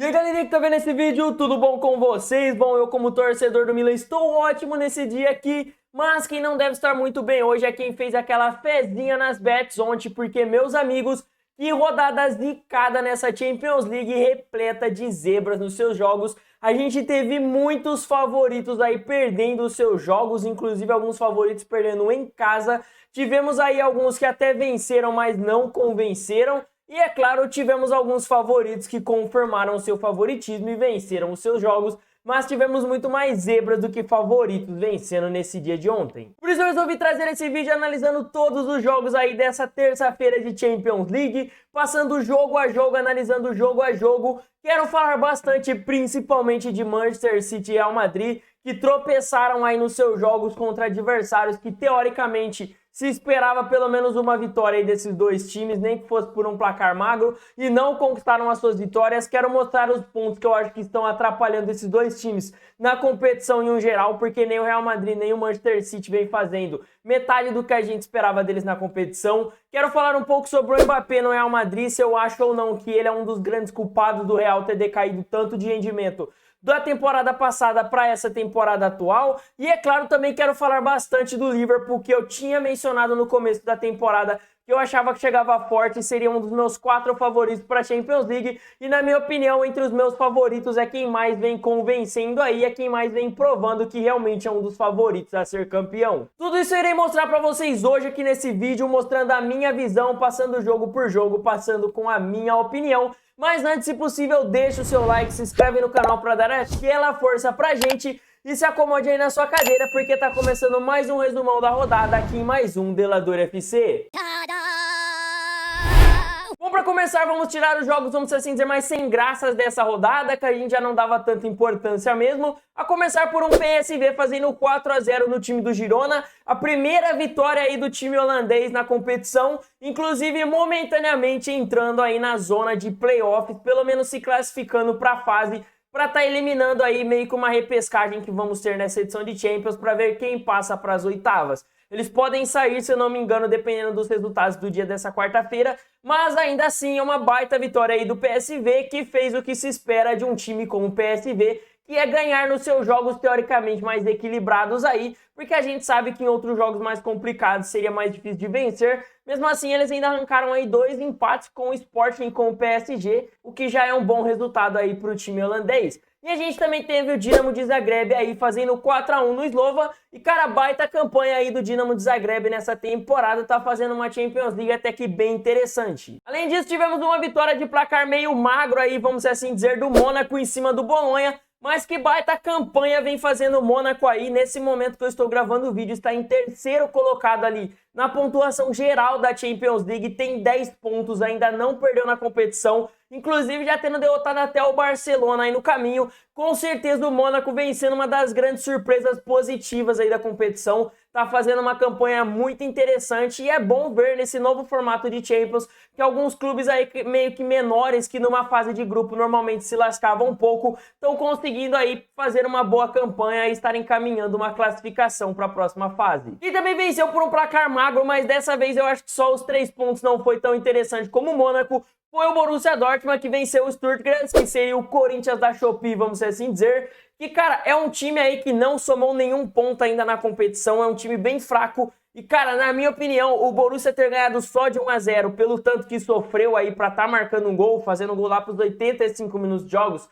E aí galerinha que tá vendo esse vídeo, tudo bom com vocês? Bom, eu como torcedor do Milan estou ótimo nesse dia aqui, mas quem não deve estar muito bem hoje é quem fez aquela fezinha nas bets ontem, porque meus amigos, que rodada zicada nessa Champions League repleta de zebras nos seus jogos. A gente teve muitos favoritos aí perdendo os seus jogos, inclusive alguns favoritos perdendo em casa. Tivemos aí alguns que até venceram, mas não convenceram. E é claro, tivemos alguns favoritos que confirmaram seu favoritismo e venceram os seus jogos, mas tivemos muito mais zebras do que favoritos vencendo nesse dia de ontem. Por isso eu resolvi trazer esse vídeo analisando todos os jogos aí dessa terça-feira de Champions League, passando jogo a jogo, analisando jogo a jogo. Quero falar bastante principalmente de Manchester City e Real Madrid, que tropeçaram aí nos seus jogos contra adversários que teoricamente se esperava pelo menos uma vitória aí desses dois times, nem que fosse por um placar magro, e não conquistaram as suas vitórias. Quero mostrar os pontos que eu acho que estão atrapalhando esses dois times na competição em um geral, porque nem o Real Madrid nem o Manchester City vem fazendo metade do que a gente esperava deles na competição. Quero falar um pouco sobre o Mbappé no Real Madrid, se eu acho ou não que ele é um dos grandes culpados do Real ter decaído tanto de rendimento da temporada passada para essa temporada atual. E é claro, também quero falar bastante do Liverpool, que eu tinha mencionado no começo da temporada que eu achava que chegava forte e seria um dos meus 4 favoritos para a Champions League. E na minha opinião, entre os meus favoritos é quem mais vem convencendo aí, é quem mais vem provando que realmente é um dos favoritos a ser campeão. Tudo isso eu irei mostrar para vocês hoje aqui nesse vídeo, mostrando a minha visão, passando jogo por jogo, passando com a minha opinião. Mas antes, se possível, deixa o seu like, se inscreve no canal para dar aquela força pra gente e se acomode aí na sua cadeira, porque tá começando mais um resumão da rodada aqui em mais um Delador FC. Bom, para começar, vamos tirar os jogos, vamos assim dizer, mais sem graças dessa rodada, que a gente já não dava tanta importância mesmo. A começar por um PSV fazendo 4-0 no time do Girona, a primeira vitória aí do time holandês na competição, inclusive momentaneamente entrando aí na zona de playoffs, pelo menos se classificando para a fase, para estar eliminando aí meio que uma repescagem que vamos ter nessa edição de Champions, para ver quem passa para as oitavas. Eles podem sair, se eu não me engano, dependendo dos resultados do dia dessa quarta-feira, mas ainda assim é uma baita vitória aí do PSV, que fez o que se espera de um time como o PSV, que é ganhar nos seus jogos teoricamente mais equilibrados aí, porque a gente sabe que em outros jogos mais complicados seria mais difícil de vencer. Mesmo assim, eles ainda arrancaram aí 2 empates com o Sporting e com o PSG, o que já é um bom resultado aí para o time holandês. E a gente também teve o Dinamo de Zagreb aí fazendo 4-1 no Slova. E cara, baita campanha aí do Dinamo de Zagreb nessa temporada, tá fazendo uma Champions League até que bem interessante. Além disso, tivemos uma vitória de placar meio magro aí, vamos assim dizer, do Mônaco em cima do Bolonha. Mas que baita campanha vem fazendo o Mônaco aí. Nesse momento que eu estou gravando o vídeo, está em terceiro colocado ali na pontuação geral da Champions League, tem 10 pontos, ainda não perdeu na competição, inclusive já tendo derrotado até o Barcelona aí no caminho. Com certeza o Mônaco vem sendo uma das grandes surpresas positivas aí da competição, tá fazendo uma campanha muito interessante e é bom ver nesse novo formato de Champions que alguns clubes aí meio que menores, que numa fase de grupo normalmente se lascavam um pouco, estão conseguindo aí fazer uma boa campanha e estar encaminhando uma classificação para a próxima fase. E também venceu por um placar magro, mas dessa vez eu acho que só os 3 pontos não foi tão interessante como o Mônaco. Foi o Borussia Dortmund que venceu o Stuttgart, que seria o Corinthians da Shopee, vamos assim dizer. Que, cara, é um time aí que não somou nenhum ponto ainda na competição, é um time bem fraco. E, cara, na minha opinião, o Borussia ter ganhado só de 1-0, pelo tanto que sofreu aí pra estar marcando um gol, fazendo um gol lá pros 85 minutos de jogos,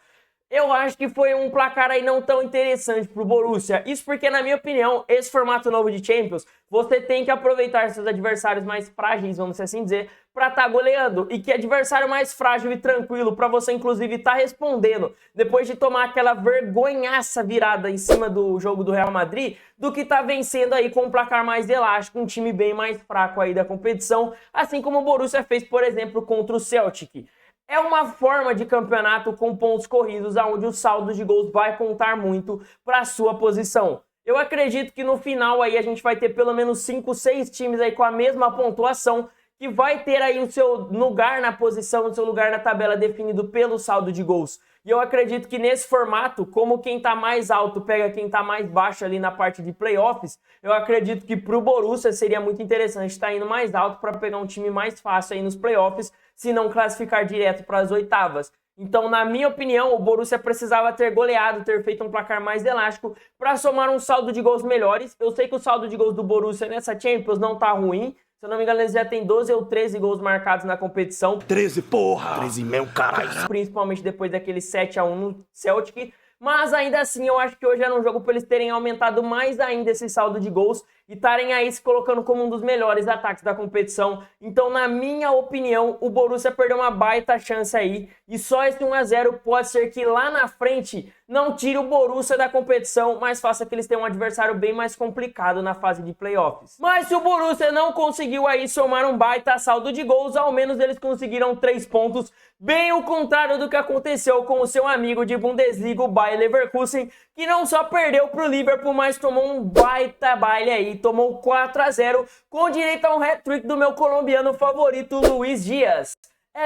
eu acho que foi um placar aí não tão interessante pro Borussia. Isso porque, na minha opinião, esse formato novo de Champions, você tem que aproveitar seus adversários mais frágeis, vamos assim dizer, para estar goleando. E que adversário mais frágil e tranquilo para você, inclusive, estar respondendo depois de tomar aquela vergonhaça virada em cima do jogo do Real Madrid, do que tá vencendo aí com um placar mais elástico, um time bem mais fraco aí da competição, assim como o Borussia fez, por exemplo, contra o Celtic. É uma forma de campeonato com pontos corridos, onde o saldo de gols vai contar muito para a sua posição. Eu acredito que no final aí a gente vai ter pelo menos 5, 6 times aí com a mesma pontuação, que vai ter aí o seu lugar na posição, o seu lugar na tabela definido pelo saldo de gols. E eu acredito que nesse formato, como quem tá mais alto pega quem tá mais baixo ali na parte de playoffs, eu acredito que pro Borussia seria muito interessante estar indo mais alto para pegar um time mais fácil aí nos playoffs, se não classificar direto para as oitavas. Então, na minha opinião, o Borussia precisava ter goleado, ter feito um placar mais elástico para somar um saldo de gols melhores. Eu sei que o saldo de gols do Borussia nessa Champions não tá ruim. Se eu não me engano, eles já tem 12 ou 13 gols marcados na competição. 13, porra! 13 mesmo, caralho! Principalmente depois daquele 7-1 no Celtic. Mas ainda assim, eu acho que hoje era um jogo para eles terem aumentado mais ainda esse saldo de gols e estarem aí se colocando como um dos melhores ataques da competição. Então, na minha opinião, o Borussia perdeu uma baita chance aí. E só esse 1-0 pode ser que lá na frente não tire o Borussia da competição, mas faça que eles tenham um adversário bem mais complicado na fase de playoffs. Mas se o Borussia não conseguiu aí somar um baita saldo de gols, ao menos eles conseguiram 3 pontos. Bem o contrário do que aconteceu com o seu amigo de Bundesliga, o Bayer Leverkusen, que não só perdeu para o Liverpool, mas tomou um baita baile aí, tomou 4-0, com direito a um hat-trick do meu colombiano favorito, Luiz Dias.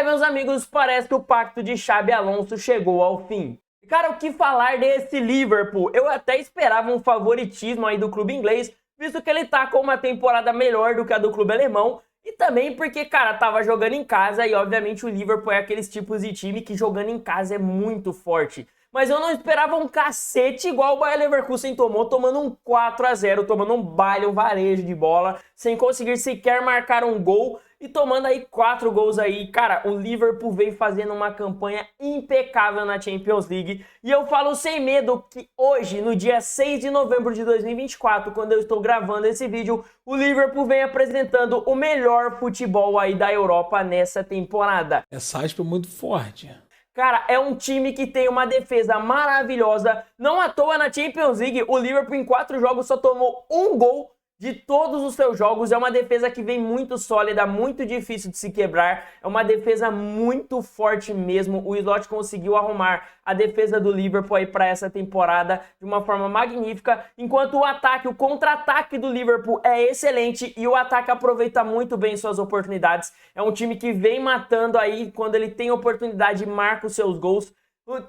Meus amigos, parece que o pacto de Xabi Alonso chegou ao fim. Cara, o que falar desse Liverpool? Eu até esperava um favoritismo aí do clube inglês, visto que ele tá com uma temporada melhor do que a do clube alemão, e também porque, cara, tava jogando em casa e, obviamente, o Liverpool é aqueles tipos de time que jogando em casa é muito forte. Mas eu não esperava um cacete igual o Bayer Leverkusen tomou, tomando um 4-0, tomando um baile, um varejo de bola, sem conseguir sequer marcar um gol e tomando aí 4 gols aí. Cara, o Liverpool veio fazendo uma campanha impecável na Champions League. E eu falo sem medo que hoje, no dia 6 de novembro de 2024, quando eu estou gravando esse vídeo, o Liverpool vem apresentando o melhor futebol aí da Europa nessa temporada. Essa aspa é muito forte. Cara, é um time que tem uma defesa maravilhosa. Não à toa na Champions League, o Liverpool em 4 jogos só tomou 1 gol de todos os seus jogos. É uma defesa que vem muito sólida, muito difícil de se quebrar. É uma defesa muito forte mesmo. O Slot conseguiu arrumar a defesa do Liverpool aí para essa temporada de uma forma magnífica. Enquanto o ataque, o contra-ataque do Liverpool é excelente e o ataque aproveita muito bem suas oportunidades. É um time que vem matando aí quando ele tem oportunidade, marca os seus gols.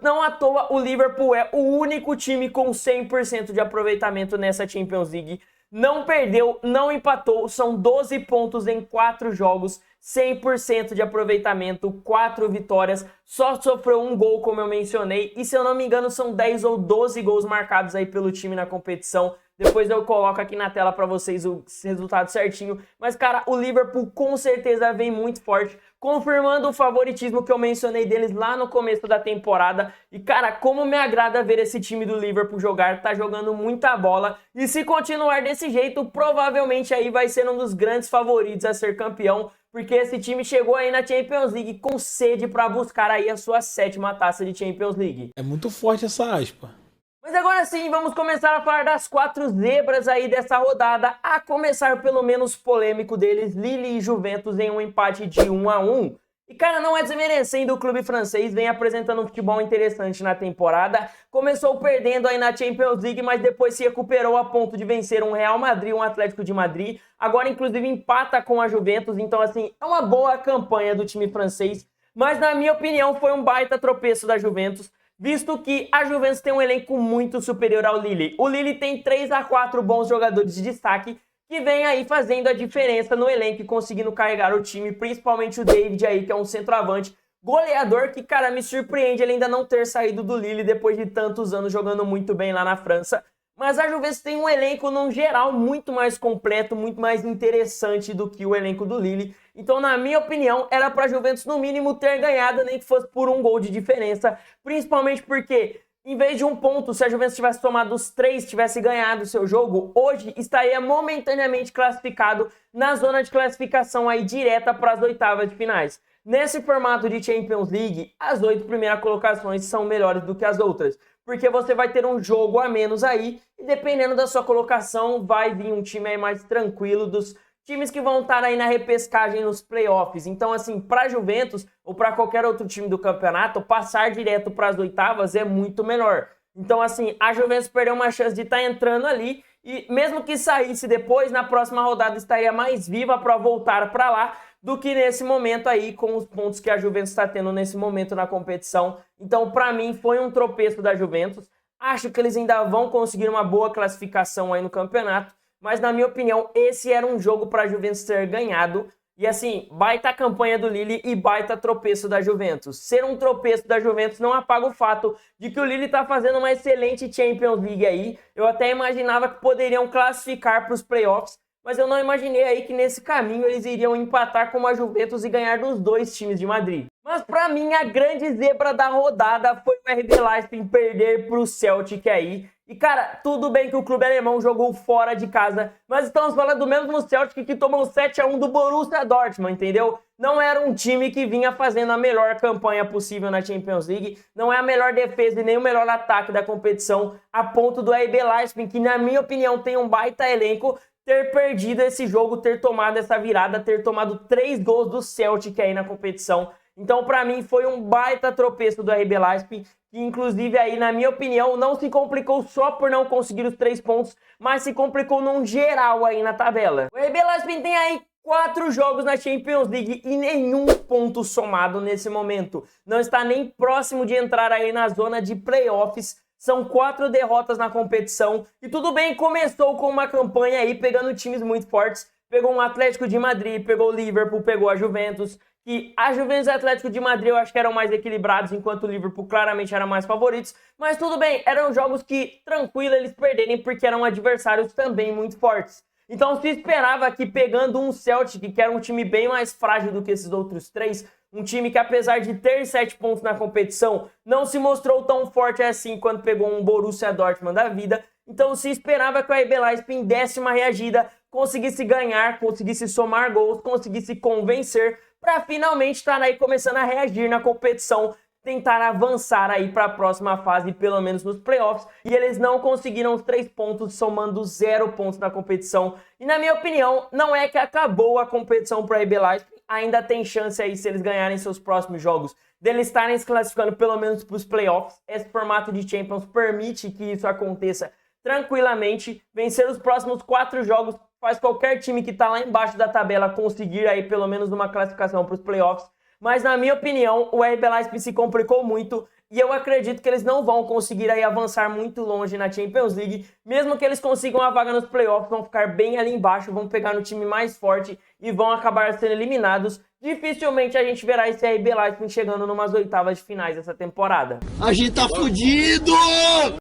Não à toa, o Liverpool é o único time com 100% de aproveitamento nessa Champions League. Não perdeu, não empatou, são 12 pontos em 4 jogos, 100% de aproveitamento, 4 vitórias, só sofreu 1 gol, como eu mencionei, e se eu não me engano são 10 ou 12 gols marcados aí pelo time na competição. Depois eu coloco aqui na tela para vocês o resultado certinho. Mas, cara, o Liverpool com certeza vem muito forte, confirmando o favoritismo que eu mencionei deles lá no começo da temporada. E, cara, como me agrada ver esse time do Liverpool jogar, tá jogando muita bola. E se continuar desse jeito, provavelmente aí vai ser um dos grandes favoritos a ser campeão, porque esse time chegou aí na Champions League com sede para buscar aí a sua 7ª taça de Champions League. É muito forte essa aspa. Mas agora sim, vamos começar a falar das 4 zebras aí dessa rodada, a começar pelo menos polêmico deles, Lille e Juventus em um empate de 1-1. E cara, não é desmerecendo, o clube francês vem apresentando um futebol interessante na temporada, começou perdendo aí na Champions League, mas depois se recuperou a ponto de vencer um Real Madrid, um Atlético de Madrid, agora inclusive empata com a Juventus, então assim, é uma boa campanha do time francês, mas na minha opinião foi um baita tropeço da Juventus, visto que a Juventus tem um elenco muito superior ao Lille. O Lille tem 3 a 4 bons jogadores de destaque que vem aí fazendo a diferença no elenco e conseguindo carregar o time, principalmente o David aí, que é um centroavante goleador que, cara, me surpreende ele ainda não ter saído do Lille depois de tantos anos jogando muito bem lá na França. Mas a Juventus tem um elenco, num geral, muito mais completo, muito mais interessante do que o elenco do Lille. Então, na minha opinião, era para a Juventus, no mínimo, ter ganhado, nem que fosse por 1 gol de diferença. Principalmente porque, em vez de 1 ponto, se a Juventus tivesse tomado os 3, tivesse ganhado o seu jogo, hoje estaria momentaneamente classificado na zona de classificação aí direta para as 8ª de finais. Nesse formato de Champions League, as 8 primeiras colocações são melhores do que as outras, porque você vai ter um jogo a menos aí, e dependendo da sua colocação, vai vir um time aí mais tranquilo dos times que vão estar aí na repescagem nos playoffs. Então, assim, para Juventus ou para qualquer outro time do campeonato, passar direto para as 8ª é muito melhor. Então, assim, a Juventus perdeu uma chance de estar entrando ali e mesmo que saísse depois, na próxima rodada estaria mais viva para voltar para lá do que nesse momento aí, com os pontos que a Juventus está tendo nesse momento na competição. Então, para mim, foi um tropeço da Juventus. Acho que eles ainda vão conseguir uma boa classificação aí no campeonato, mas na minha opinião, esse era um jogo para a Juventus ter ganhado. E assim, baita campanha do Lille e baita tropeço da Juventus. Ser um tropeço da Juventus não apaga o fato de que o Lille tá fazendo uma excelente Champions League aí. Eu até imaginava que poderiam classificar para os playoffs, mas eu não imaginei aí que nesse caminho eles iriam empatar com a Juventus e ganhar dos dois times de Madrid. Mas pra mim a grande zebra da rodada foi o RB Leipzig perder pro Celtic aí. E cara, tudo bem que o clube alemão jogou fora de casa, mas estamos falando do mesmo Celtic que tomou 7-1 do Borussia Dortmund, entendeu? Não era um time que vinha fazendo a melhor campanha possível na Champions League, não é a melhor defesa e nem o melhor ataque da competição, a ponto do RB Leipzig, que na minha opinião tem um baita elenco, ter perdido esse jogo, ter tomado essa virada, ter tomado 3 gols do Celtic aí na competição. Então, pra mim, foi um baita tropeço do RB Leipzig, que inclusive aí, na minha opinião, não se complicou só por não conseguir os 3 pontos, mas se complicou num geral aí na tabela. O RB Leipzig tem aí 4 jogos na Champions League e nenhum ponto somado nesse momento. Não está nem próximo de entrar aí na zona de playoffs. São 4 derrotas na competição. E tudo bem, começou com uma campanha aí pegando times muito fortes. Pegou um Atlético de Madrid, pegou o Liverpool, pegou a Juventus. Que a Juventus e o Atlético de Madrid eu acho que eram mais equilibrados, enquanto o Liverpool claramente era mais favoritos. Mas tudo bem, eram jogos que tranquilo eles perderem porque eram adversários também muito fortes. Então se esperava que pegando um Celtic, que era um time bem mais frágil do que esses outros 3, um time que apesar de ter 7 pontos na competição, não se mostrou tão forte assim quando pegou um Borussia Dortmund da vida. Então se esperava que o RB Leipzig desse uma reagida, conseguisse ganhar, conseguisse somar gols, conseguisse convencer, para finalmente estar aí começando a reagir na competição, tentar avançar aí para a próxima fase, pelo menos nos playoffs, e eles não conseguiram os 3 pontos, somando 0 pontos na competição. E na minha opinião, não é que acabou a competição para o RB Leipzig, ainda tem chance aí, se eles ganharem seus próximos jogos, deles estarem se classificando pelo menos para os playoffs. Esse formato de Champions permite que isso aconteça tranquilamente. Vencer os próximos 4 jogos faz qualquer time que está lá embaixo da tabela conseguir aí pelo menos uma classificação para os playoffs. Mas na minha opinião, o RB Leipzig se complicou muito e eu acredito que eles não vão conseguir aí avançar muito longe na Champions League. Mesmo que eles consigam a vaga nos playoffs, vão ficar bem ali embaixo, vão pegar no time mais forte e vão acabar sendo eliminados. Dificilmente a gente verá esse RB Leipzig chegando numas oitavas de finais dessa temporada. A gente tá fudido!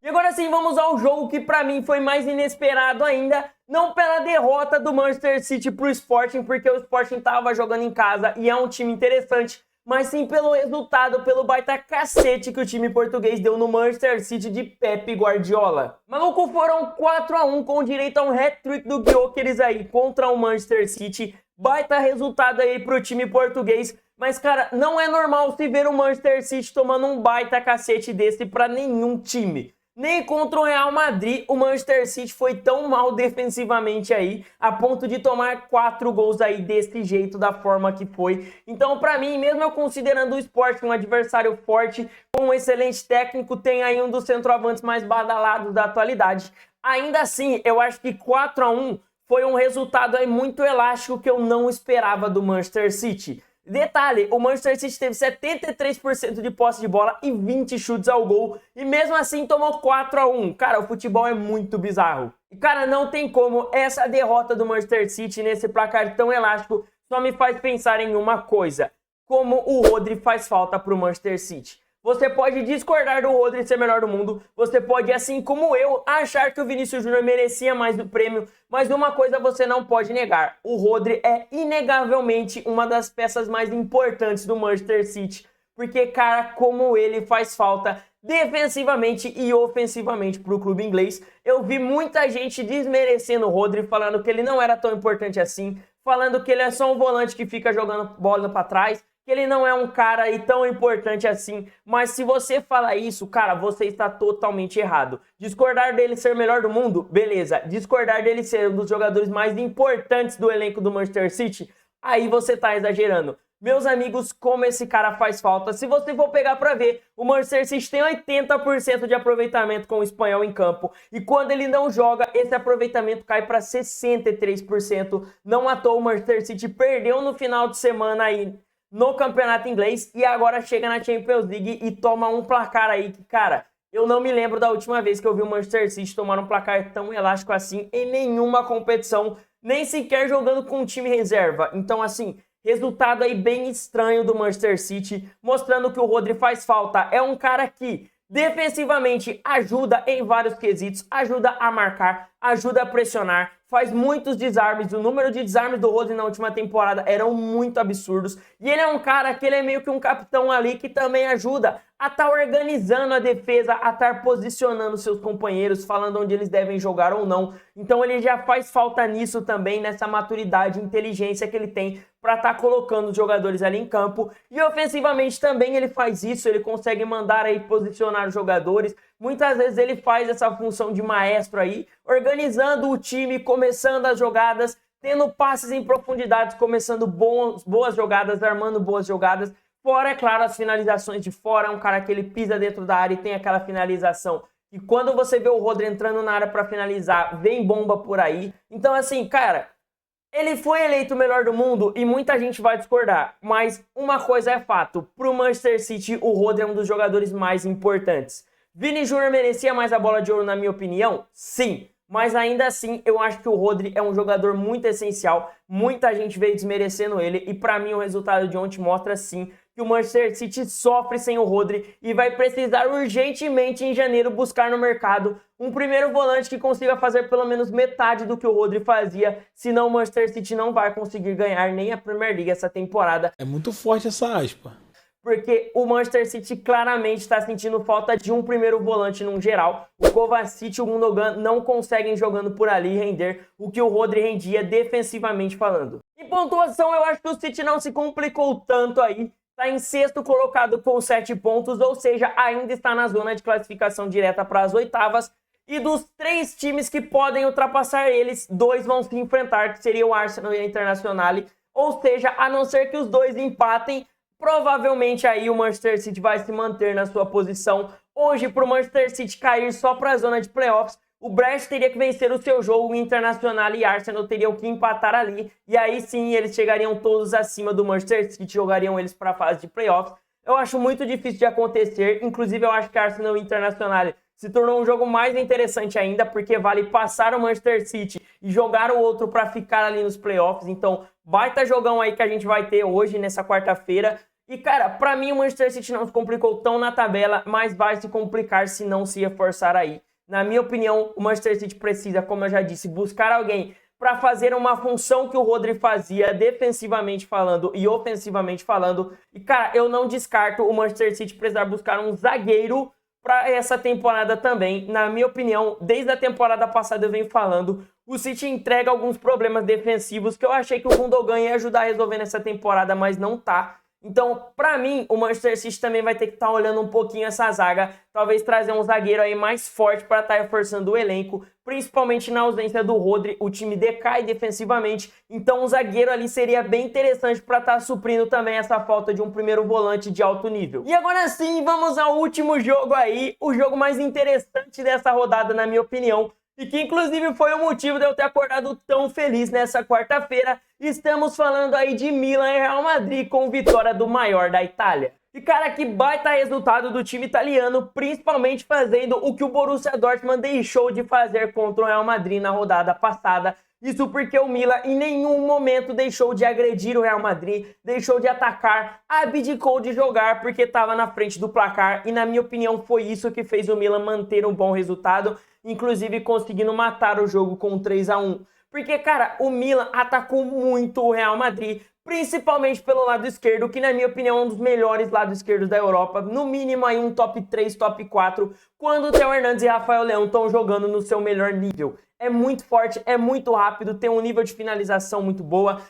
E agora sim, vamos ao jogo que pra mim foi mais inesperado ainda. Não pela derrota do Manchester City pro Sporting, porque o Sporting tava jogando em casa e é um time interessante, mas sim pelo resultado, pelo baita cacete que o time português deu no Manchester City de Pep Guardiola. Maluco, foram 4-1 com direito a um hat-trick do Gyökeres aí contra o Manchester City. Baita resultado aí pro time português, mas cara, não é normal se ver o Manchester City tomando um baita cacete desse pra nenhum time. Nem contra o Real Madrid o Manchester City foi tão mal defensivamente aí, a ponto de tomar 4 gols aí desse jeito, da forma que foi. Então pra mim, mesmo eu considerando o Sporting um adversário forte, com um excelente técnico, tem aí um dos centroavantes mais badalados da atualidade. Ainda assim, eu acho que 4-1 foi um resultado aí muito elástico que eu não esperava do Manchester City. Detalhe, o Manchester City teve 73% de posse de bola e 20 chutes ao gol e mesmo assim tomou 4-1. Cara, o futebol é muito bizarro. E cara, não tem como, essa derrota do Manchester City nesse placar tão elástico só me faz pensar em uma coisa: como o Rodri faz falta pro Manchester City. Você pode discordar do Rodri ser melhor do mundo, você pode, assim como eu, achar que o Vinícius Júnior merecia mais do prêmio, mas uma coisa você não pode negar: o Rodri é inegavelmente uma das peças mais importantes do Manchester City, porque, cara, como ele faz falta defensivamente e ofensivamente para o clube inglês. Eu vi muita gente desmerecendo o Rodri, falando que ele não era tão importante assim, falando que ele é só um volante que fica jogando bola para trás, que ele não é um cara aí tão importante assim. Mas se você fala isso, cara, você está totalmente errado. Discordar dele ser melhor do mundo? Beleza. Discordar dele ser um dos jogadores mais importantes do elenco do Manchester City? Aí você tá exagerando. Meus amigos, como esse cara faz falta. Se você for pegar pra ver, o Manchester City tem 80% de aproveitamento com o espanhol em campo. E quando ele não joga, esse aproveitamento cai para 63%. Não à toa o Manchester City perdeu no final de semana aí no campeonato inglês e agora chega na Champions League e toma um placar aí que, cara, eu não me lembro da última vez que eu vi o Manchester City tomar um placar tão elástico assim em nenhuma competição nem sequer jogando com o time reserva. Então, assim, resultado aí bem estranho do Manchester City, mostrando que o Rodri faz falta. É um cara que defensivamente ajuda em vários quesitos, ajuda a marcar, ajuda a pressionar, faz muitos desarmes. O número de desarmes do Rodri na última temporada eram muito absurdos. E ele é um cara que ele é meio que um capitão ali que também ajuda a estar organizando a defesa, a estar posicionando seus companheiros, falando onde eles devem jogar ou não. Então ele já faz falta nisso também, nessa maturidade e inteligência que ele tem para estar colocando os jogadores ali em campo. E ofensivamente também ele faz isso, ele consegue mandar aí posicionar os jogadores. Muitas vezes ele faz essa função de maestro aí, organizando o time, começando as jogadas, tendo passes em profundidade, começando boas jogadas, armando boas jogadas. Fora, é claro, as finalizações de fora, é um cara que ele pisa dentro da área e tem aquela finalização. E quando você vê o Rodri entrando na área para finalizar, vem bomba por aí. Então, assim, cara, ele foi eleito o melhor do mundo e muita gente vai discordar. Mas uma coisa é fato, pro Manchester City, o Rodri é um dos jogadores mais importantes. Vini Júnior merecia mais a bola de ouro, na minha opinião? Sim. Mas ainda assim, eu acho que o Rodri é um jogador muito essencial. Muita gente veio desmerecendo ele. E pra mim, o resultado de ontem mostra, sim, que o Manchester City sofre sem o Rodri e vai precisar urgentemente em janeiro buscar no mercado um primeiro volante que consiga fazer pelo menos metade do que o Rodri fazia, senão o Manchester City não vai conseguir ganhar nem a Premier League essa temporada. É muito forte essa aspa. Porque o Manchester City claramente está sentindo falta de um primeiro volante num geral. O Kovacic e o Gundogan não conseguem jogando por ali render o que o Rodri rendia defensivamente falando. Em pontuação, eu acho que o City não se complicou tanto aí. Está em sexto colocado com 7 pontos, ou seja, ainda está na zona de classificação direta para as oitavas. E dos 3 times que podem ultrapassar eles, 2 vão se enfrentar, que seria o Arsenal e a Internacional. Ou seja, a não ser que os 2 empatem, provavelmente aí o Manchester City vai se manter na sua posição. Hoje, para o Manchester City cair só para a zona de playoffs, o Brest teria que vencer o seu jogo, o Internacional e Arsenal teriam que empatar ali. E aí sim, eles chegariam todos acima do Manchester City, jogariam eles para a fase de playoffs. Eu acho muito difícil de acontecer, inclusive eu acho que Arsenal e Internacional se tornou um jogo mais interessante ainda, porque vale passar o Manchester City e jogar o outro para ficar ali nos playoffs. Então, baita jogão aí que a gente vai ter hoje, nessa quarta-feira. E, cara, pra mim o Manchester City não se complicou tão na tabela, mas vai se complicar se não se reforçar aí. Na minha opinião, o Manchester City precisa, como eu já disse, buscar alguém para fazer uma função que o Rodri fazia defensivamente falando e ofensivamente falando. E, cara, eu não descarto o Manchester City precisar buscar um zagueiro para essa temporada também. Na minha opinião, desde a temporada passada eu venho falando, o City entrega alguns problemas defensivos que eu achei que o Gundogan ia ajudar a resolver nessa temporada, mas não tá. Então, pra mim, o Manchester City também vai ter que estar olhando um pouquinho essa zaga, talvez trazer um zagueiro aí mais forte para estar reforçando o elenco, principalmente na ausência do Rodri, o time decai defensivamente, então um zagueiro ali seria bem interessante para estar suprindo também essa falta de um primeiro volante de alto nível. E agora sim, vamos ao último jogo aí, o jogo mais interessante dessa rodada, na minha opinião, e que inclusive foi o motivo de eu ter acordado tão feliz nessa quarta-feira. Estamos falando aí de Milan e Real Madrid com vitória do maior da Itália. E cara, que baita resultado do time italiano, principalmente fazendo o que o Borussia Dortmund deixou de fazer contra o Real Madrid na rodada passada. Isso porque o Milan em nenhum momento deixou de agredir o Real Madrid, deixou de atacar, abdicou de jogar porque estava na frente do placar. E na minha opinião foi isso que fez o Milan manter um bom resultado, inclusive conseguindo matar o jogo com 3-1. Porque, cara, o Milan atacou muito o Real Madrid, principalmente pelo lado esquerdo, que na minha opinião é um dos melhores lados esquerdos da Europa, no mínimo aí um top 3, top 4, quando o Theo Hernandes e Rafael Leão estão jogando no seu melhor nível. É muito forte, é muito rápido, tem um nível de finalização muito boa,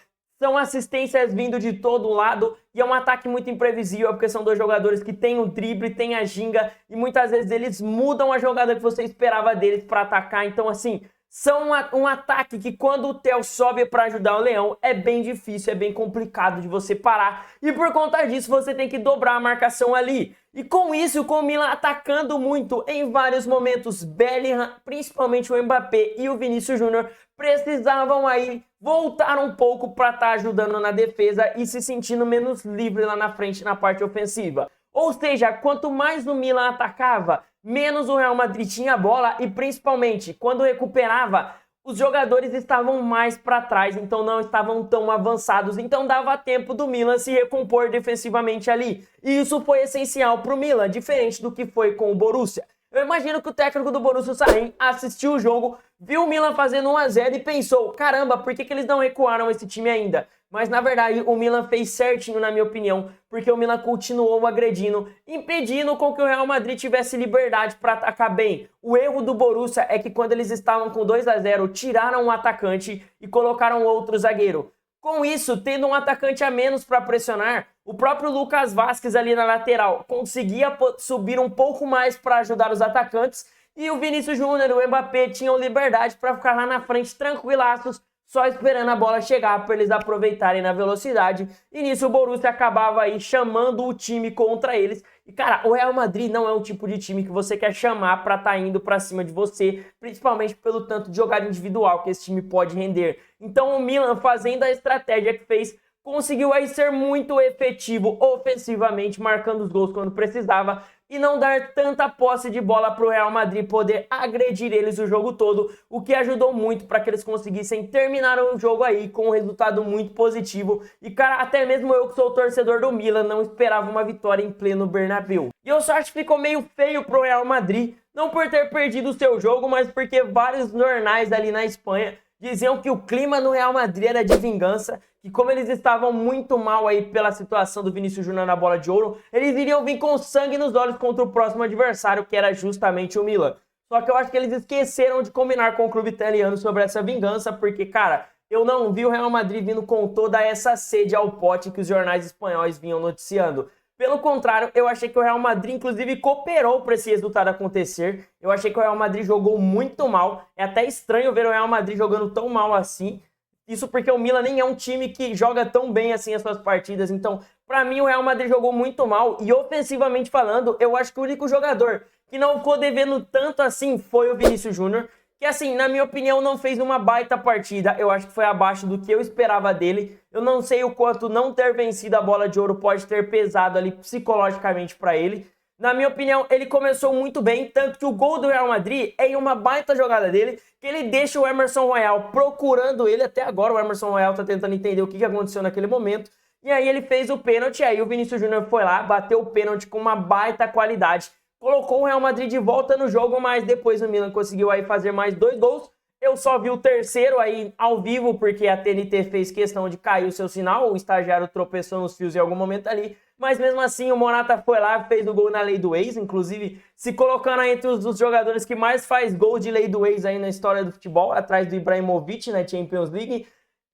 são assistências vindo de todo lado e é um ataque muito imprevisível, porque são dois jogadores que têm o drible, têm a ginga e muitas vezes eles mudam a jogada que você esperava deles para atacar. Então, assim, são um ataque que quando o Theo sobe para ajudar o Leão é bem difícil, é bem complicado de você parar. E por conta disso você tem que dobrar a marcação ali. E com isso, com o Milan atacando muito em vários momentos, Bellingham, principalmente o Mbappé e o Vinícius Júnior, precisavam aí voltar um pouco para estar ajudando na defesa e se sentindo menos livre lá na frente na parte ofensiva. Ou seja, quanto mais o Milan atacava, menos o Real Madrid tinha a bola e principalmente quando recuperava, os jogadores estavam mais para trás, então não estavam tão avançados, então dava tempo do Milan se recompor defensivamente ali. E isso foi essencial para o Milan, diferente do que foi com o Borussia. Eu imagino que o técnico do Borussia Sarri assistiu o jogo, viu o Milan fazendo 1 a 0 e pensou, caramba, por que eles não recuaram esse time ainda? Mas na verdade o Milan fez certinho, na minha opinião, porque o Milan continuou agredindo, impedindo com que o Real Madrid tivesse liberdade para atacar bem. O erro do Borussia é que quando eles estavam com 2 a 0, tiraram um atacante e colocaram outro zagueiro. Com isso, tendo um atacante a menos para pressionar, o próprio Lucas Vázquez ali na lateral conseguia subir um pouco mais para ajudar os atacantes e o Vinícius Júnior e o Mbappé tinham liberdade para ficar lá na frente tranquilaços, só esperando a bola chegar para eles aproveitarem na velocidade. E nisso o Borussia acabava aí chamando o time contra eles. E cara, o Real Madrid não é o tipo de time que você quer chamar para estar indo para cima de você, principalmente pelo tanto de jogada individual que esse time pode render. Então o Milan, fazendo a estratégia que fez, conseguiu aí ser muito efetivo ofensivamente, marcando os gols quando precisava e não dar tanta posse de bola para o Real Madrid poder agredir eles o jogo todo, o que ajudou muito para que eles conseguissem terminar o jogo aí com um resultado muito positivo. E cara, até mesmo eu que sou torcedor do Milan não esperava uma vitória em pleno Bernabéu. E eu só acho que ficou meio feio pro Real Madrid, não por ter perdido o seu jogo, mas porque vários jornais ali na Espanha diziam que o clima no Real Madrid era de vingança, que como eles estavam muito mal aí pela situação do Vinícius Júnior na bola de ouro, eles iriam vir com sangue nos olhos contra o próximo adversário, que era justamente o Milan. Só que eu acho que eles esqueceram de combinar com o clube italiano sobre essa vingança, porque, cara, eu não vi o Real Madrid vindo com toda essa sede ao pote que os jornais espanhóis vinham noticiando. Pelo contrário, eu achei que o Real Madrid, inclusive, cooperou para esse resultado acontecer. Eu achei que o Real Madrid jogou muito mal. É até estranho ver o Real Madrid jogando tão mal assim. Isso porque o Milan nem é um time que joga tão bem assim as suas partidas. Então, para mim, o Real Madrid jogou muito mal. E ofensivamente falando, eu acho que o único jogador que não ficou devendo tanto assim foi o Vinícius Júnior. Que assim, na minha opinião, não fez uma baita partida. Eu acho que foi abaixo do que eu esperava dele. Eu não sei o quanto não ter vencido a bola de ouro pode ter pesado ali psicologicamente para ele. Na minha opinião, ele começou muito bem, tanto que o gol do Real Madrid é em uma baita jogada dele, que ele deixa o Emerson Royal procurando ele. Até agora o Emerson Royal tá tentando entender o que aconteceu naquele momento. E aí ele fez o pênalti, aí o Vinícius Júnior foi lá, bateu o pênalti com uma baita qualidade. Colocou o Real Madrid de volta no jogo, mas depois o Milan conseguiu aí fazer mais 2 gols. Eu só vi o terceiro aí ao vivo, porque a TNT fez questão de cair o seu sinal, o estagiário tropeçou nos fios em algum momento ali, mas mesmo assim o Morata foi lá, fez o gol na lei do ex, inclusive se colocando entre os jogadores que mais faz gol de lei do ex aí na história do futebol, atrás do Ibrahimovic na Champions League.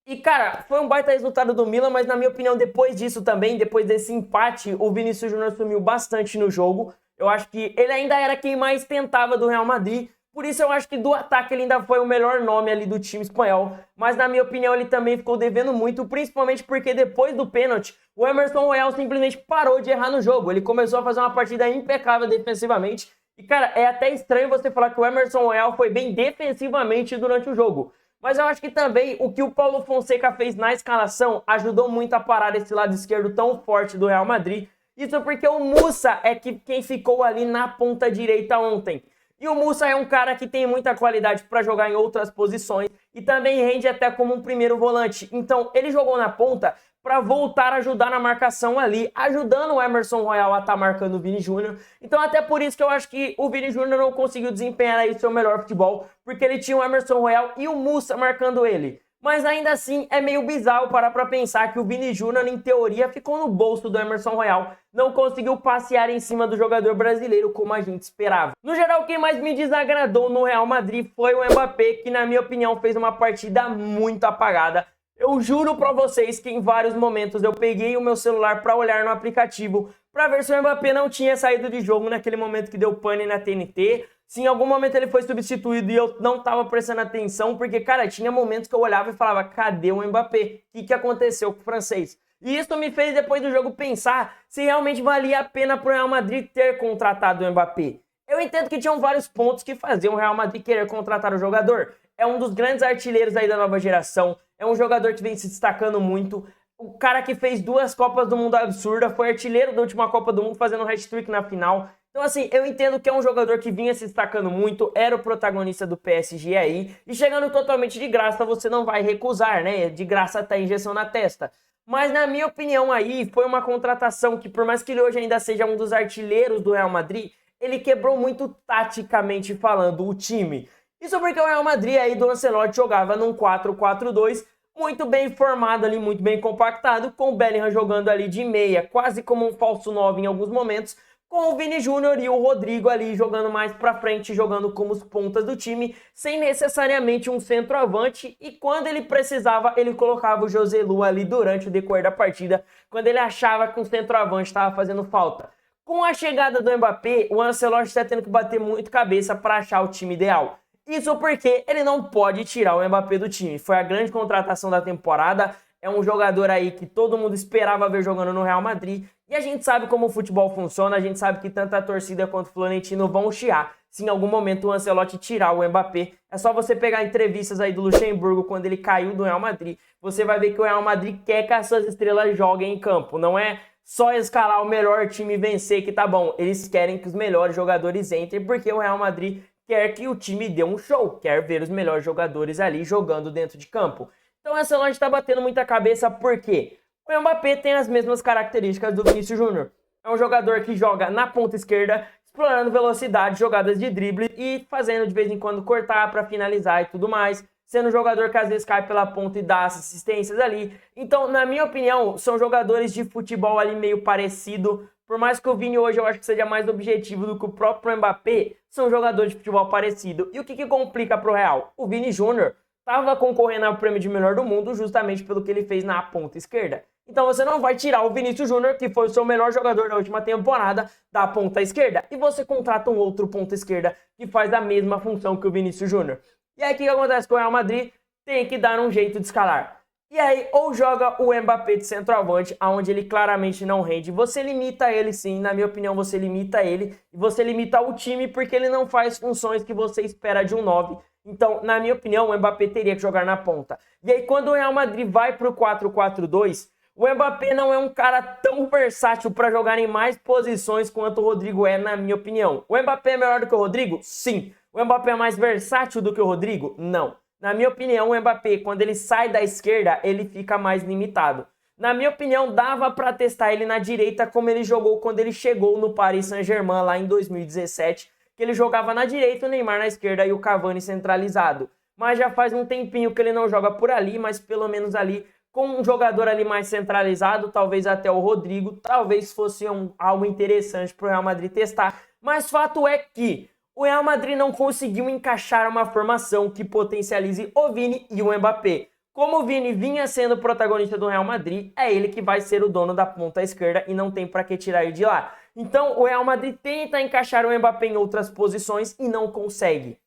E cara, foi um baita resultado do Milan, mas na minha opinião, depois disso também, depois desse empate, o Vinícius Júnior sumiu bastante no jogo. Eu acho que ele ainda era quem mais tentava do Real Madrid, por isso eu acho que do ataque ele ainda foi o melhor nome ali do time espanhol, mas na minha opinião ele também ficou devendo muito, principalmente porque depois do pênalti, o Emerson Royal simplesmente parou de errar no jogo, ele começou a fazer uma partida impecável defensivamente, e cara, é até estranho você falar que o Emerson Royal foi bem defensivamente durante o jogo, mas eu acho que também o que o Paulo Fonseca fez na escalação ajudou muito a parar esse lado esquerdo tão forte do Real Madrid. Isso porque o Musa é quem ficou ali na ponta direita ontem. E o Musa é um cara que tem muita qualidade para jogar em outras posições e também rende até como um primeiro volante. Então ele jogou na ponta para voltar a ajudar na marcação ali, ajudando o Emerson Royal a estar marcando o Vini Júnior. Então até por isso que eu acho que o Vini Júnior não conseguiu desempenhar aí seu melhor futebol, porque ele tinha o Emerson Royal e o Musa marcando ele. Mas ainda assim é meio bizarro parar pra pensar que o Vini Júnior, em teoria, ficou no bolso do Emerson Royal. Não conseguiu passear em cima do jogador brasileiro como a gente esperava. No geral, quem mais me desagradou no Real Madrid foi o Mbappé, que na minha opinião fez uma partida muito apagada. Eu juro pra vocês que em vários momentos eu peguei o meu celular pra olhar no aplicativo pra ver se o Mbappé não tinha saído de jogo naquele momento que deu pane na TNT. Se em algum momento ele foi substituído e eu não tava prestando atenção, porque, cara, tinha momentos que eu olhava e falava, cadê o Mbappé? O que aconteceu com o francês? E isso me fez, depois do jogo, pensar se realmente valia a pena pro Real Madrid ter contratado o Mbappé. Eu entendo que tinham vários pontos que faziam o Real Madrid querer contratar o jogador. É um dos grandes artilheiros aí da nova geração, é um jogador que vem se destacando muito, o cara que fez 2 Copas do Mundo absurda, foi artilheiro da última Copa do Mundo fazendo um hat-trick na final. Então, assim, eu entendo que é um jogador que vinha se destacando muito, era o protagonista do PSG aí, e chegando totalmente de graça, você não vai recusar, né? De graça tá injeção na testa. Mas, na minha opinião aí, foi uma contratação que, por mais que ele hoje ainda seja um dos artilheiros do Real Madrid, ele quebrou muito taticamente falando o time. Isso porque o Real Madrid aí do Ancelotti jogava num 4-4-2, muito bem formado ali, muito bem compactado, com o Bellingham jogando ali de meia, quase como um falso 9 em alguns momentos, com o Vini Júnior e o Rodrigo ali jogando mais pra frente, jogando como os pontas do time, sem necessariamente um centroavante, e quando ele precisava, ele colocava o Joselu ali durante o decorrer da partida, quando ele achava que um centroavante estava fazendo falta. Com a chegada do Mbappé, o Ancelotti está tendo que bater muito cabeça para achar o time ideal. Isso porque ele não pode tirar o Mbappé do time. Foi a grande contratação da temporada. É um jogador aí que todo mundo esperava ver jogando no Real Madrid. E a gente sabe como o futebol funciona. A gente sabe que tanto a torcida quanto o Florentino vão chiar se em algum momento o Ancelotti tirar o Mbappé. É só você pegar entrevistas aí do Luxemburgo quando ele caiu do Real Madrid. Você vai ver que o Real Madrid quer que as suas estrelas joguem em campo. Não é só escalar o melhor time e vencer que tá bom. Eles querem que os melhores jogadores entrem porque o Real Madrid quer que o time dê um show, quer ver os melhores jogadores ali jogando dentro de campo. Então o Ancelotti está batendo muita cabeça porque o Mbappé tem as mesmas características do Vinícius Júnior. É um jogador que joga na ponta esquerda, explorando velocidade, jogadas de drible e fazendo de vez em quando cortar para finalizar e tudo mais. Sendo um jogador que às vezes cai pela ponta e dá assistências ali. Então, na minha opinião, são jogadores de futebol ali meio parecido. Por mais que o Vini hoje eu acho que seja mais objetivo do que o próprio Mbappé, são jogadores de futebol parecido. E o que complica pro Real? O Vini Júnior estava concorrendo ao prêmio de melhor do mundo justamente pelo que ele fez na ponta esquerda. Então você não vai tirar o Vinícius Júnior, que foi o seu melhor jogador da última temporada, da ponta esquerda, e você contrata um outro ponta esquerda que faz a mesma função que o Vinícius Júnior. E aí o que acontece com o Real Madrid? Tem que dar um jeito de escalar. E aí, ou joga o Mbappé de centroavante, onde ele claramente não rende. Você limita ele sim, na minha opinião, você limita ele. E você limita o time porque ele não faz funções que você espera de um 9. Então, na minha opinião, o Mbappé teria que jogar na ponta. E aí, quando o Real Madrid vai pro 4-4-2, o Mbappé não é um cara tão versátil para jogar em mais posições quanto o Rodrigo é, na minha opinião. O Mbappé é melhor do que o Rodrigo? Sim. O Mbappé é mais versátil do que o Rodrigo? Não. Na minha opinião, o Mbappé, quando ele sai da esquerda, ele fica mais limitado. Na minha opinião, dava para testar ele na direita como ele jogou quando ele chegou no Paris Saint-Germain lá em 2017, que ele jogava na direita, o Neymar na esquerda e o Cavani centralizado. Mas já faz um tempinho que ele não joga por ali, mas pelo menos ali com um jogador ali mais centralizado, talvez até o Rodrigo, talvez fosse algo interessante para o Real Madrid testar. Mas fato é que o Real Madrid não conseguiu encaixar uma formação que potencialize o Vini e o Mbappé. Como o Vini vinha sendo o protagonista do Real Madrid, é ele que vai ser o dono da ponta esquerda e não tem para que tirar ele de lá. Então o Real Madrid tenta encaixar o Mbappé em outras posições e não consegue.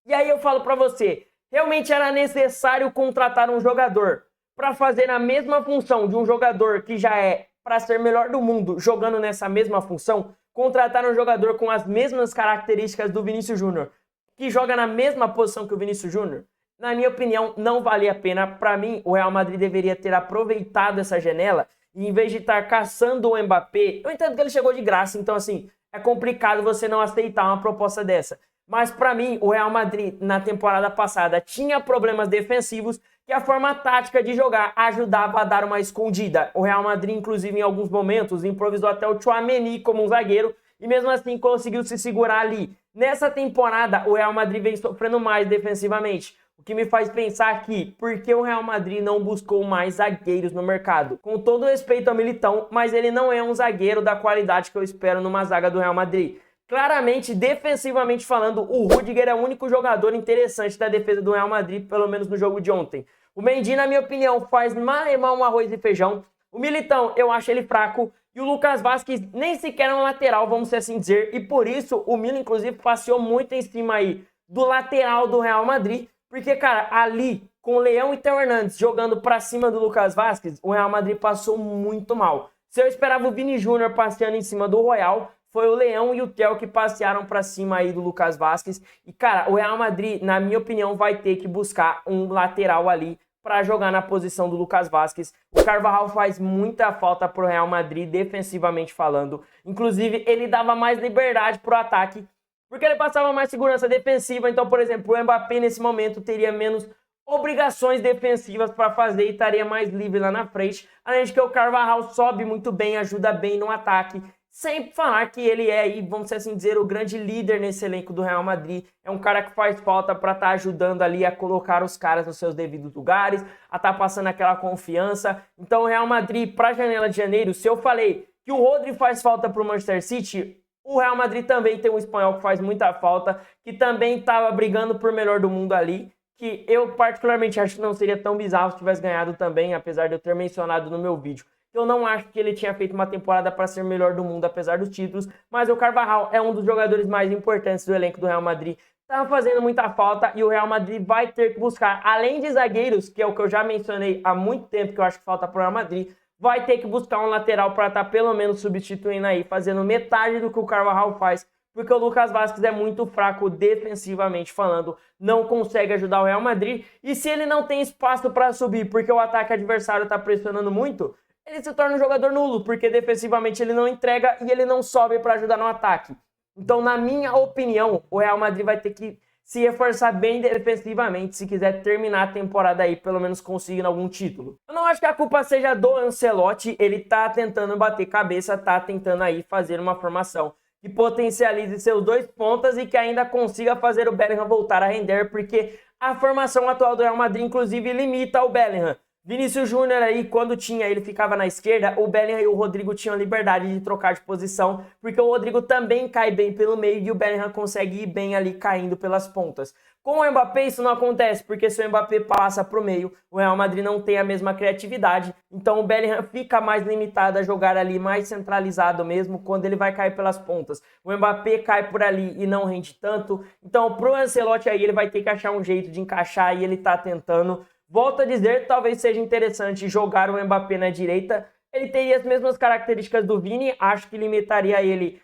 E aí eu falo para você, realmente era necessário contratar um jogador para fazer a mesma função de um jogador que já é para ser melhor do mundo jogando nessa mesma função? Contratar um jogador com as mesmas características do Vinícius Júnior, que joga na mesma posição que o Vinícius Júnior? Na minha opinião, não valia a pena. Para mim, o Real Madrid deveria ter aproveitado essa janela e, em vez de estar caçando o Mbappé, eu entendo que ele chegou de graça, então assim, é complicado você não aceitar uma proposta dessa. Mas para mim, o Real Madrid, na temporada passada, tinha problemas defensivos que a forma tática de jogar ajudava a dar uma escondida. O Real Madrid, inclusive, em alguns momentos, improvisou até o Tchouaméni como um zagueiro e mesmo assim conseguiu se segurar ali. Nessa temporada, o Real Madrid vem sofrendo mais defensivamente, o que me faz pensar aqui, por que o Real Madrid não buscou mais zagueiros no mercado? Com todo respeito ao Militão, mas ele não é um zagueiro da qualidade que eu espero numa zaga do Real Madrid. Claramente, defensivamente falando, o Rüdiger é o único jogador interessante da defesa do Real Madrid, pelo menos no jogo de ontem. O Mendy, na minha opinião, faz malemar um arroz e feijão. O Militão, eu acho ele fraco. E o Lucas Vazquez nem sequer é um lateral, vamos assim dizer. E por isso, o Milan, inclusive, passeou muito em cima aí do lateral do Real Madrid. Porque, cara, ali, com o Leão e Theo Hernandes jogando pra cima do Lucas Vazquez, o Real Madrid passou muito mal. Se eu esperava o Vini Júnior passeando em cima do Royal, foi o Leão e o Theo que passearam pra cima aí do Lucas Vazquez. E, cara, o Real Madrid, na minha opinião, vai ter que buscar um lateral ali para jogar na posição do Lucas Vázquez. O Carvajal faz muita falta pro Real Madrid, defensivamente falando. Inclusive, ele dava mais liberdade pro ataque, porque ele passava mais segurança defensiva. Então, por exemplo, o Mbappé nesse momento teria menos obrigações defensivas para fazer e estaria mais livre lá na frente. Além de que o Carvajal sobe muito bem, ajuda bem no ataque. Sem falar que ele é aí, vamos assim dizer, o grande líder nesse elenco do Real Madrid. É um cara que faz falta para estar ajudando ali a colocar os caras nos seus devidos lugares, a estar passando aquela confiança. Então o Real Madrid, para a janela de janeiro, se eu falei que o Rodri faz falta para o Manchester City, o Real Madrid também tem um espanhol que faz muita falta, que também estava brigando por melhor do mundo ali, que eu particularmente acho que não seria tão bizarro se tivesse ganhado também, apesar de eu ter mencionado no meu vídeo. Eu não acho que ele tinha feito uma temporada para ser melhor do mundo, apesar dos títulos, mas o Carvajal é um dos jogadores mais importantes do elenco do Real Madrid. Tá fazendo muita falta e o Real Madrid vai ter que buscar, além de zagueiros, que é o que eu já mencionei há muito tempo que eu acho que falta para o Real Madrid, vai ter que buscar um lateral para estar pelo menos substituindo aí, fazendo metade do que o Carvajal faz, porque o Lucas Vázquez é muito fraco defensivamente falando, não consegue ajudar o Real Madrid, e se ele não tem espaço para subir, porque o ataque adversário está pressionando muito, ele se torna um jogador nulo, porque defensivamente ele não entrega e ele não sobe para ajudar no ataque. Então, na minha opinião, o Real Madrid vai ter que se reforçar bem defensivamente se quiser terminar a temporada aí, pelo menos conseguindo algum título. Eu não acho que a culpa seja do Ancelotti, ele tá tentando bater cabeça, tá tentando aí fazer uma formação que potencialize seus dois pontas e que ainda consiga fazer o Bellingham voltar a render, porque a formação atual do Real Madrid, inclusive, limita o Bellingham. Vinícius Júnior aí, quando ele ficava na esquerda, o Bellingham e o Rodrigo tinham liberdade de trocar de posição, porque o Rodrigo também cai bem pelo meio e o Bellingham consegue ir bem ali caindo pelas pontas. Com o Mbappé isso não acontece, porque se o Mbappé passa para o meio, o Real Madrid não tem a mesma criatividade, então o Bellingham fica mais limitado a jogar ali mais centralizado mesmo, quando ele vai cair pelas pontas. O Mbappé cai por ali e não rende tanto, então pro Ancelotti aí ele vai ter que achar um jeito de encaixar e ele tá tentando. Volto a dizer, talvez seja interessante jogar o Mbappé na direita. Ele teria as mesmas características do Vini, acho que limitaria ele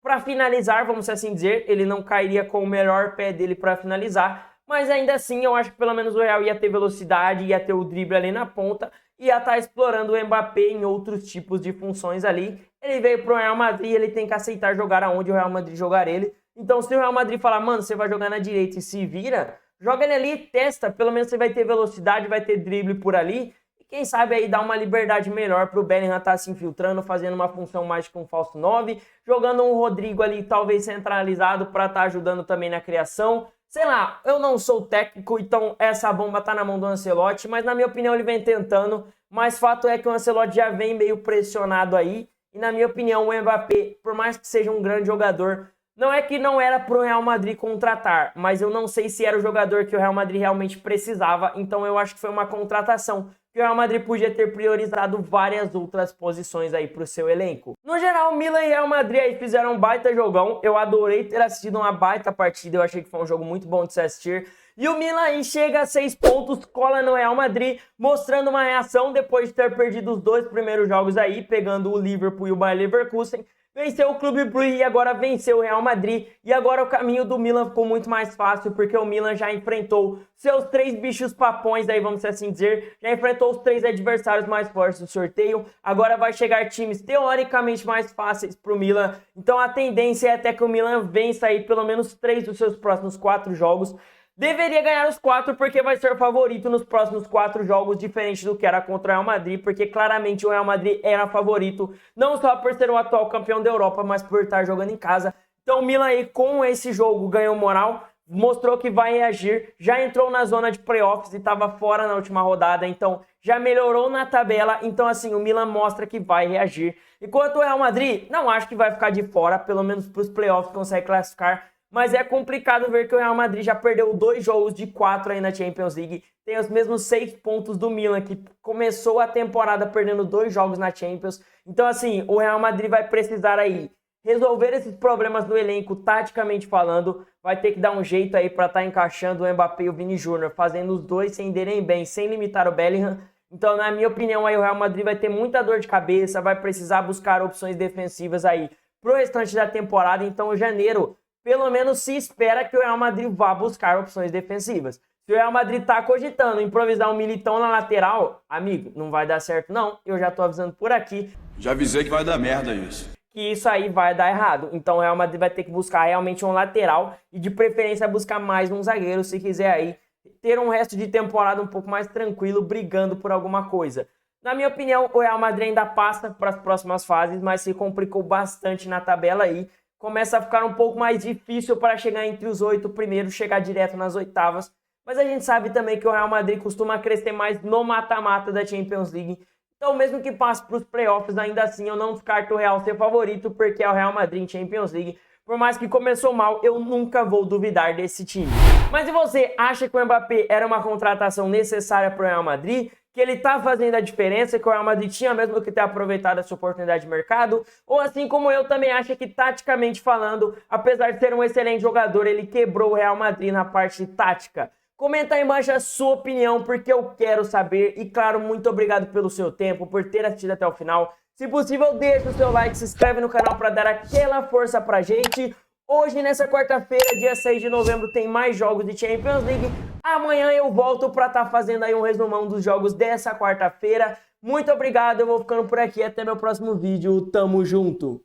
para finalizar, vamos assim dizer. Ele não cairia com o melhor pé dele para finalizar, mas ainda assim eu acho que pelo menos o Real ia ter velocidade, ia ter o drible ali na ponta, ia estar explorando o Mbappé em outros tipos de funções ali. Ele veio para o Real Madrid, ele tem que aceitar jogar aonde o Real Madrid jogar ele. Então se o Real Madrid falar, mano, você vai jogar na direita e se vira, joga ele ali, testa, pelo menos você vai ter velocidade, vai ter drible por ali. E quem sabe aí dar uma liberdade melhor para o Bellingham estar se infiltrando, fazendo uma função mais que um falso 9. Jogando um Rodrigo ali, talvez centralizado, para estar ajudando também na criação. Sei lá, eu não sou técnico, então essa bomba tá na mão do Ancelotti. Mas na minha opinião ele vem tentando. Mas fato é que o Ancelotti já vem meio pressionado aí. E na minha opinião o Mbappé, por mais que seja um grande jogador, não é que não era pro Real Madrid contratar, mas eu não sei se era o jogador que o Real Madrid realmente precisava, então eu acho que foi uma contratação que o Real Madrid podia ter priorizado várias outras posições aí pro seu elenco. No geral, Milan e Real Madrid aí fizeram um baita jogão, eu adorei ter assistido uma baita partida, eu achei que foi um jogo muito bom de se assistir. E o Milan aí chega a 6 pontos, cola no Real Madrid, mostrando uma reação depois de ter perdido os 2 primeiros jogos aí, pegando o Liverpool e o Bayer Leverkusen. Venceu o Clube Brugge e agora venceu o Real Madrid. E agora o caminho do Milan ficou muito mais fácil, porque o Milan já enfrentou seus 3 bichos papões, aí vamos assim dizer. Já enfrentou os 3 adversários mais fortes do sorteio. Agora vai chegar times teoricamente mais fáceis para o Milan. Então a tendência é até que o Milan vença aí pelo menos 3 dos seus próximos 4 jogos. Deveria ganhar os 4 porque vai ser favorito nos próximos 4 jogos, diferente do que era contra o Real Madrid, porque claramente o Real Madrid era favorito, não só por ser o atual campeão da Europa, mas por estar jogando em casa. Então o Milan aí com esse jogo ganhou moral, mostrou que vai reagir, já entrou na zona de playoffs e estava fora na última rodada, então já melhorou na tabela, então assim, o Milan mostra que vai reagir. Enquanto o Real Madrid, não acho que vai ficar de fora, pelo menos para os playoffs consegue classificar, mas é complicado ver que o Real Madrid já perdeu 2 jogos de 4 aí na Champions League. Tem os mesmos 6 pontos do Milan, que começou a temporada perdendo 2 jogos na Champions. Então assim, o Real Madrid vai precisar aí resolver esses problemas no elenco, taticamente falando. Vai ter que dar um jeito aí para estar encaixando o Mbappé e o Vini Júnior, fazendo os dois se renderem bem, sem limitar o Bellingham. Então, na minha opinião, aí o Real Madrid vai ter muita dor de cabeça, vai precisar buscar opções defensivas aí pro restante da temporada. Então, em janeiro, pelo menos se espera que o Real Madrid vá buscar opções defensivas. Se o Real Madrid tá cogitando improvisar um Militão na lateral, amigo, não vai dar certo não. Eu já tô avisando por aqui. Já avisei que vai dar merda isso. Que isso aí vai dar errado. Então o Real Madrid vai ter que buscar realmente um lateral e de preferência buscar mais um zagueiro se quiser aí ter um resto de temporada um pouco mais tranquilo, brigando por alguma coisa. Na minha opinião, o Real Madrid ainda passa para as próximas fases, mas se complicou bastante na tabela aí. Começa a ficar um pouco mais difícil para chegar entre os 8 primeiros, chegar direto nas oitavas. Mas a gente sabe também que o Real Madrid costuma crescer mais no mata-mata da Champions League. Então, mesmo que passe para os playoffs, ainda assim eu não descarto o Real ser favorito, porque é o Real Madrid em Champions League. Por mais que começou mal, eu nunca vou duvidar desse time. Mas e você, acha que o Mbappé era uma contratação necessária para o Real Madrid? Que ele tá fazendo a diferença, que o Real Madrid tinha mesmo que ter aproveitado essa oportunidade de mercado? Ou assim como eu também acho que, taticamente falando, apesar de ser um excelente jogador, ele quebrou o Real Madrid na parte tática? Comenta aí embaixo a sua opinião, porque eu quero saber. E claro, muito obrigado pelo seu tempo, por ter assistido até o final. Se possível, deixa o seu like, se inscreve no canal para dar aquela força pra gente. Hoje, nessa quarta-feira, dia 6 de novembro, tem mais jogos de Champions League. Amanhã eu volto para estar fazendo aí um resumão dos jogos dessa quarta-feira. Muito obrigado, eu vou ficando por aqui. Até meu próximo vídeo. Tamo junto!